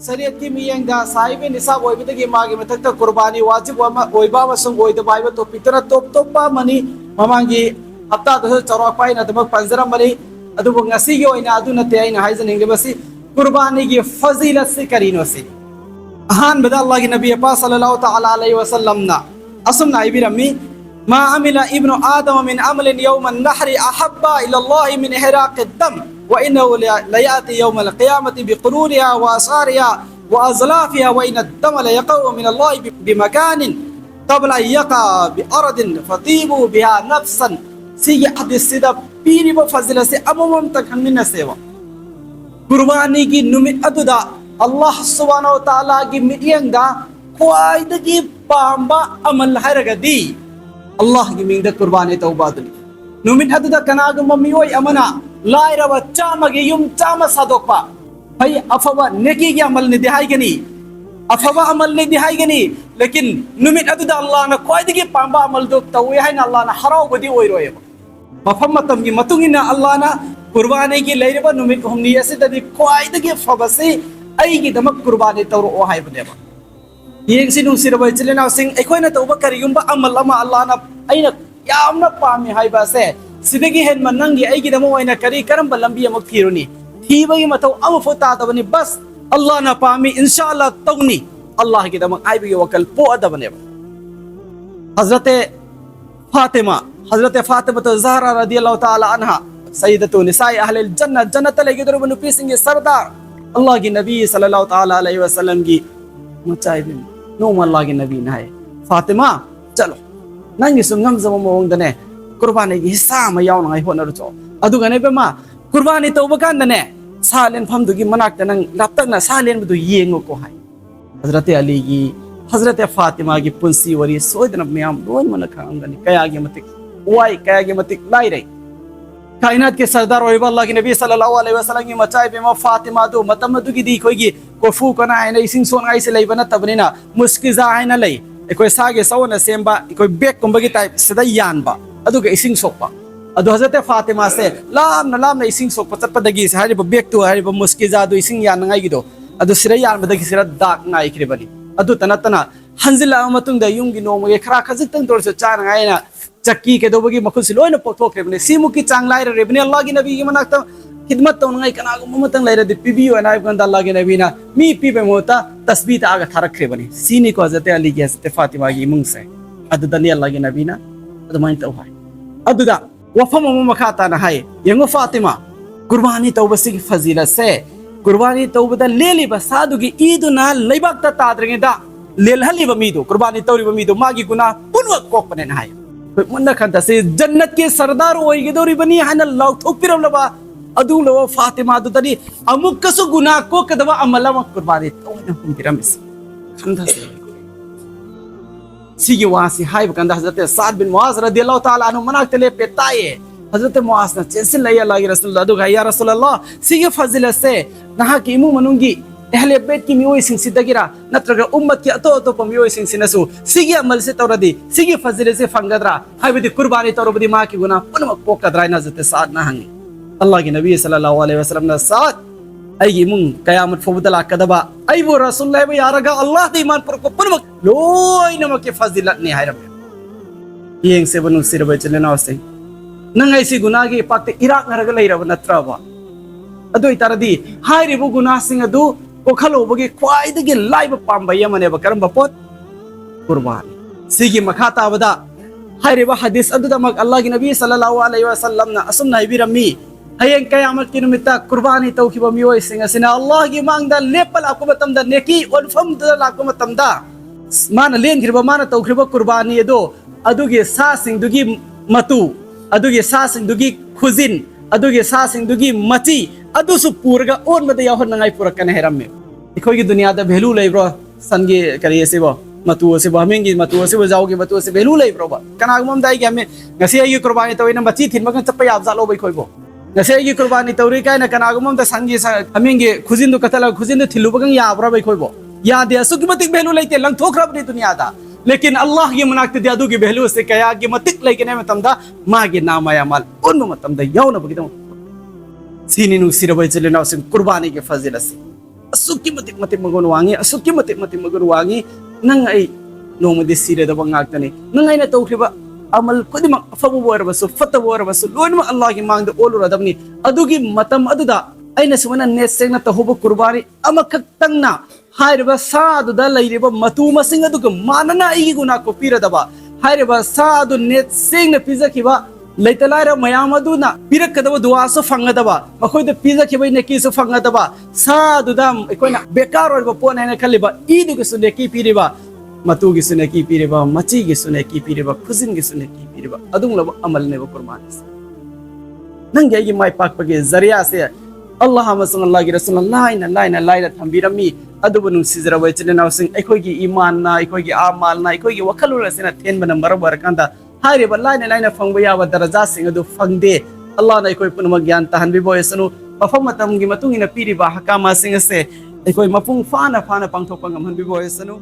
शरीयत की मियंग साहिब निसाब ओइबदगी मागी मथक्ता कुर्बानी वाजिब ओइबा मसंग ओइदबा हाइबा टॉपिकतरा टॉप टॉपा मनी ममांगी हप्ता दस चौराक पाई नतमक पंजरा मनी अदुबो ngasiगी ओइना अदु नते आइना हाइजनिंग बसी कुर्बानी की फजीलत से करीनो से अहान बदा अल्लाह के नबी पाक सल्लल्लाहु तआला अलैहि वसल्लम ना असम ना इबिरमी मा अमिला इब्नु आदम मिन अमलिन यौमन नहरी अहब्बा इलल्लाहि मिन हिराक़ दम व इन्नहु लयाति यौमल क़ियामति बिक़ुरूरिहा व आसारिहा व अज़लाफिहा व इन्न दम लयक़उ मिन अल्लाहि बिमकानिन क़ब्ल अन यक़अ बिअर्दिन फतीबु बिहा नफ्सन सिगी हदीस सिदा पीरी व फज़ीलत से अमम तक हमिन सेवा कुर्बानी की नुमित अदुदा अल्लाह सुब्हानहु व तआला की मियंगा ख्वाइदगी पांबा अमल हरगदी अल्लाह की मिंग कुर्बानी तौबादुनी नुमित अदुदा कनाग मम्मियोय अमना लाइरव चामगे युम चाम सादोकपा भाई अफवा नेकी की अमल ने दिहाईगनी अफवा अमल ने दिहाईगनी लेकिन नुमित अदुदा अल्लाह ना ख्वाइदगी पांबा अमल दो तवे है ना अल्लाह ना हरावबदी ओइरोय मफम मतम की मतुंगिना अल्लाह ना कुर्बानी की लेरबा नुमित हमनी असिददी ख्वाइदगी फबसे अईगी दमक कुर्बानी तौरो हाइबनेबा येंगसि नुसिरबा चिलेना सिंग एखोइना तौबा करियुम्बा अमल अमा अल्लाह ना अइना यामना पामी हाइबासे सिदगी हेन मनंगी अईगी दमो ओइना करी करम लंबी अमक थीरुनी थीबगी मतौ अम फोता दबनी बस अल्लाह ना पामी इंशाअल्लाह तौनी अल्लाह की दमक आइबगी वकल पो अदबनेबा हजरत फातिमा तो ज़हरा रदियल्लाहु ताला अन्हा सय्यदतु निसाई अहलिल जन्नत जन्नत ले गिदर बनु पीसिंगे सरदार अल्लाह की नबी सल्लल्लाहु ताला अलैहि वसल्लम की मचाई बिन नो अल्लाह की नबी ना है फातिमा चलो नंगी सुंगम जम मोंगदने कुर्बानी की हिस्सा म यावनाय होनरचो अदुगने बेमा कुर्बानी तौबकांदने सालेन फमदुगी मनाक्ता नंग लाप्तकना सालेन बदु येंगो को हाय हजरत अली की हजरत फातिमा की पुंसी वरी सोयदन मयाम रोज मन खांगनी कया के मतिक वाई कया के मतिक लाई रही कायनात के सरदार ओइबा अल्लाह के नबी सल्लल्लाहु अलैहि वसल्लम की मचाई बेमा फातिमा दो मतम दुगी दी खोगी कोफू कना है नै सिंग सोन आई से लेबना तबनिना मुस्किजा है न लई एकोय सागे सवना सेम्बा एकोय बेक कुंबगी टाइप सदा यानबा अदुगा इसिंग सोकपा अदु हजरत फातिमा से लाम इसिंग सोकपा चटपदगी से हारिबा बेक तो हारिबा मुस्किजा दो इसिंग यान ngai gido अदु सिरा यान बदगी सिरा दाक ngai खिरेबनी अदु तना हंजिला मतुंग द युंगी नोमगे खरा खजितंग तोरसो चान ngai na चक्की के दोबगी मखुन से लोइन पोथोखरेबने सिमुकी चांग लाइर रेबने अल्लाह की नबी की मनाक्ता खिदमत तौनंगाई कनागु ममतंग लाइर दे पिबियो अनाइब गंदा अल्लाह की नबी ना मी पिबे मोता तस्बीह आगा थारखरेबने सीनी को हजरत अली की हजरत फातिमा की मुंग से अददनी अल्लाह की नबी ना अदमाइन तौहाय अदुदा वफम ममखाता ना है यंगो फातिमा कुर्बानी तौबसी की फजीलत से कुर्बानी तौबदा लेली बसादु की ईदुना लैबाक्ता ताद्रंगेदा लेलहलीब मीदो कुर्बानी तौरिब मीदो मागी गुना पुनवक कोकपने ना है मन खंता से जन्नत के सरदार ओइगेदोरी बनी हन लौथोपिरलबा अदु लव फातिमा दुतनी अमुकसु गुना को कदवा अमलम कुर्बानी तौन हुंदिरमिस खंता से सिगी वासी हाइब कंदा हजरत साद बिन मुआज रदियल्लाहु ताला अन्हु मनाक तले पेताए हजरत मुआज न चेसिल लय अल्लाह के रसूल अदु या रसूलल्लाह सिगी फजिलत से नहा की इमु मनुंगी अहले बैत की मियोई सिंग सिदगिरा नत्रगा उम्मत की अतो अतो मियोई सिंग सिनसु सिगी अमल से तौरदी सिगी फजिले से फंगदरा हाइबदी कुर्बानी तौरबदी मां की गुना पुनम पोकदरा नजरत साद ना हंगी अल्लाह की नबी सल्लल्लाहु अलैहि वसल्लम ने साद अई मुंग कयामत फबदला कदबा अई वो रसूलुल्लाह बे यारगा अल्लाह दे ईमान पर को पुनम लोई नमक के फजिलत ने हायरम येंग से बनु सिर बचले ना से नंग ऐसी गुना की पाते इराक नरग लैरब नत्रबा अदु इतारदी हायरिबु गुना सिंग अदु कोखलोबगी ख्वाइदगी लाइब पांबय मनेब करम पोत कुर्बानी सिगी मखाताबदा हायरिबा हदीस अदुदमक अल्लाह की नबी सल्लल्लाहु अलैहि वसल्लम ना असुम नाइबिरमी हयें कयामत की निमित्ता कुर्बानी तौखिबा मियोय सिंग असिना अल्लाह की मांगदा लेपल आको मतमदा नेकी ओनफम द लाको मतमदा मान लेनगिरबा मान तौखिबा कुर्बानी दो अदुगी सा सिंग दुगी मतु अदुगी सा सिंग दुगी खुजिन अदुगी सा सिंग दुगी मची अदुसु पूरगा ओन मद याहन नंगाई पुरकन हेरमे इखोई की दुनिया दा भेलू लेब्रो संगे करिए सेबो मतु से बहमेंगी मतु से जाओगे मतु से भेलू लेब्रो बा कनागमम दाई के हमें ngasi ayi कुर्बानी तोइना मची थिन मगन चप्पा याब जालो बै खोइबो ngasi ayi कुर्बानी तौरी कायना कनागमम दा संगे हमेंगे खुजिन दु कतला खुजिन दु थिलु बगन याब्रा बै खोइबो या दे सुकमतिक भेलू लेते लंगथोखरबनी दुनिया दा लेकिन अल्लाह की मनाक्ते दियादु की भेलू से कया की मतिक लेके ने मतमदा मागे नामाया माल उन मतमदा यौन बगिदम सीनी नु सिरबै चले ना सिन कुर्बानी के फजीलत से असुकी मतिक मगुन वांगी असुकी मतिक मगुन वांगी नंग आई नोमदि सिरदब ngakani nang aina tawkhriba amal kodima afabu warbasu fatabu warbasu loinma Allah gi mangda oluradabni adugi matam aduda aina sumana net sengna tahuba qurbani amakaktangna hairiba saadu da lairiba matu masing aduga manana igi guna ko piradaba hairiba saadu net sengna pizakiba leitalaira mayam aduna pirakadaba duaso fangadaba makoida pizakiba nekiso fangadaba saadu dam ekoina bekar orba pona na khaliba iduga suneki piriba matugi suneki piriba machigi suneki piriba khuzin gi suneki piriba adunglaba amal ne qurban nang gi mai pak page zariya se Allah masang Allah gi rasulullah laina thambirami adubunu sizra wai chine naw sing ekoi gi iman na ekoi gi amal na ekoi gi wakalura sina ten bana marabar kanda haire ba laina fangba ya daraja sing adu fangde Allah na ekoi punma gyan tahan bi boy sanu mafam matam gi matung ina piriba hakama sing se ekoi mapung fana pangthok pangam han bi boy sanu